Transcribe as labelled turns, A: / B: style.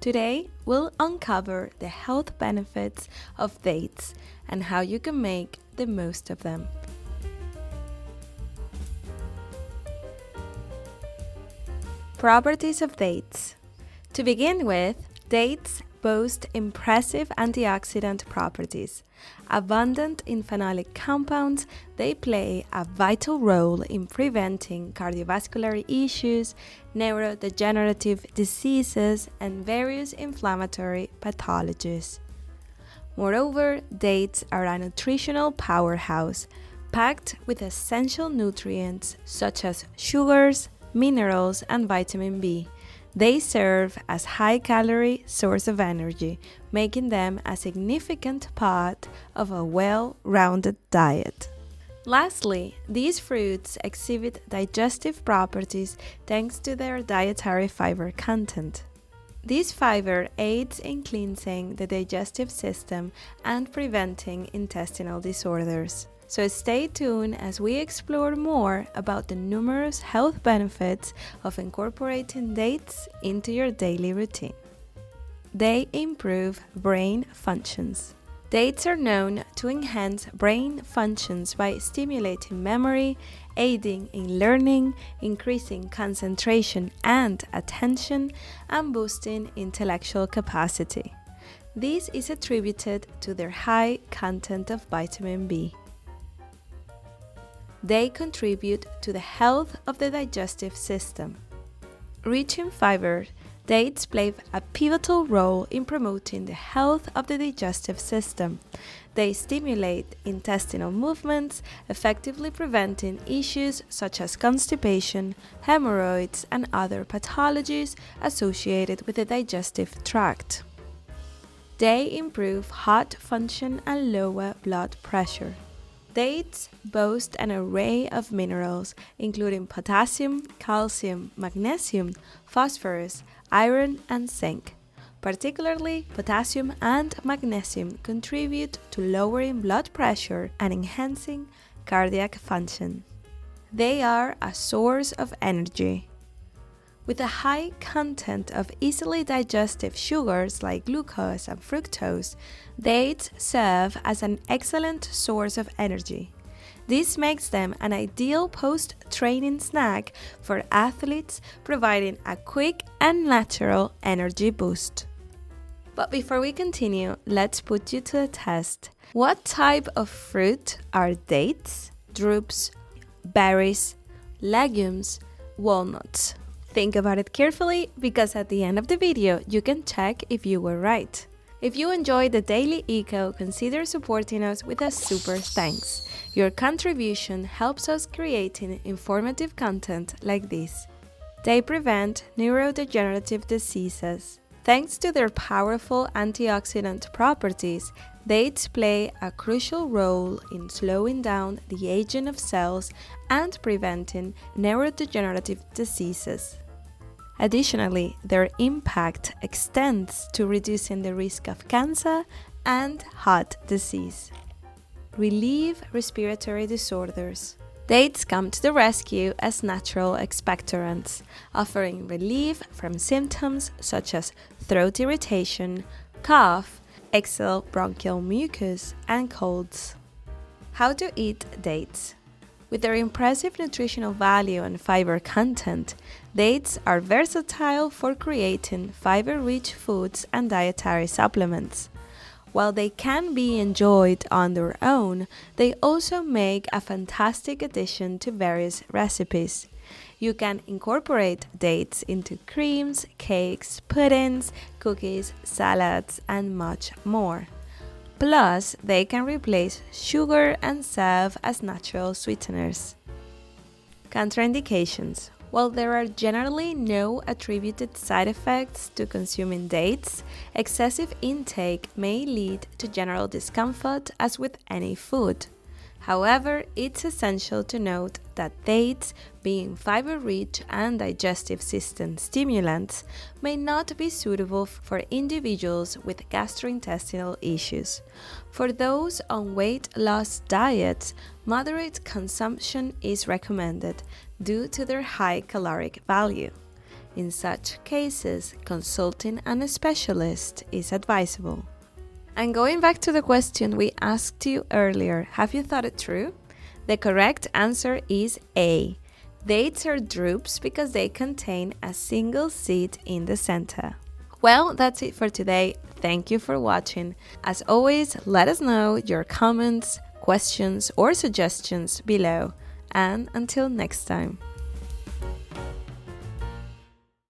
A: Today, we'll uncover the health benefits of dates and how you can make the most of them. Properties of dates. To begin with, dates boast impressive antioxidant properties. Abundant in phenolic compounds, they play a vital role in preventing cardiovascular issues, neurodegenerative diseases, and various inflammatory pathologies. Moreover, dates are a nutritional powerhouse, packed with essential nutrients such as sugars, minerals, and vitamin B. They serve as high-calorie source of energy, making them a significant part of a well-rounded diet. Lastly, these fruits exhibit digestive properties thanks to their dietary fiber content. This fiber aids in cleansing the digestive system and preventing intestinal disorders. So stay tuned as we explore more about the numerous health benefits of incorporating dates into your daily routine. They improve brain functions. Dates are known to enhance brain functions by stimulating memory, aiding in learning, increasing concentration and attention, and boosting intellectual capacity. This is attributed to their high content of vitamin B. They contribute to the health of the digestive system. Rich in fiber, dates play a pivotal role in promoting the health of the digestive system. They stimulate intestinal movements, effectively preventing issues such as constipation, hemorrhoids, and other pathologies associated with the digestive tract. They improve heart function and lower blood pressure. Dates boast an array of minerals, including potassium, calcium, magnesium, phosphorus, iron, and zinc. Particularly, potassium and magnesium contribute to lowering blood pressure and enhancing cardiac function. They are a source of energy. With a high content of easily digestive sugars like glucose and fructose, dates serve as an excellent source of energy. This makes them an ideal post-training snack for athletes, providing a quick and natural energy boost. But before we continue, let's put you to the test. What type of fruit are dates, drupes, berries, legumes, walnuts? Think about it carefully, because at the end of the video, you can check if you were right. If you enjoyed the Daily Eco, consider supporting us with a super thanks. Your contribution helps us creating informative content like this. They prevent neurodegenerative diseases. Thanks to their powerful antioxidant properties, dates play a crucial role in slowing down the aging of cells and preventing neurodegenerative diseases. Additionally, their impact extends to reducing the risk of cancer and heart disease. Relieve respiratory disorders. Dates come to the rescue as natural expectorants, offering relief from symptoms such as throat irritation, cough, exhaled bronchial mucus, and colds. How to eat dates. With their impressive nutritional value and fiber content, dates are versatile for creating fiber-rich foods and dietary supplements. While they can be enjoyed on their own, they also make a fantastic addition to various recipes. You can incorporate dates into creams, cakes, puddings, cookies, salads, and much more. Plus, they can replace sugar and serve as natural sweeteners. Contraindications. While there are generally no attributed side effects to consuming dates, excessive intake may lead to general discomfort as with any food. However, it's essential to note that dates, being fiber-rich and digestive system stimulants, may not be suitable for individuals with gastrointestinal issues. For those on weight loss diets, moderate consumption is recommended due to their high caloric value. In such cases, consulting a specialist is advisable. And going back to the question we asked you earlier, have you thought it through? The correct answer is A. Dates are drupes because they contain a single seed in the center. Well, that's it for today. Thank you for watching. As always, let us know your comments, questions, or suggestions below. And until next time.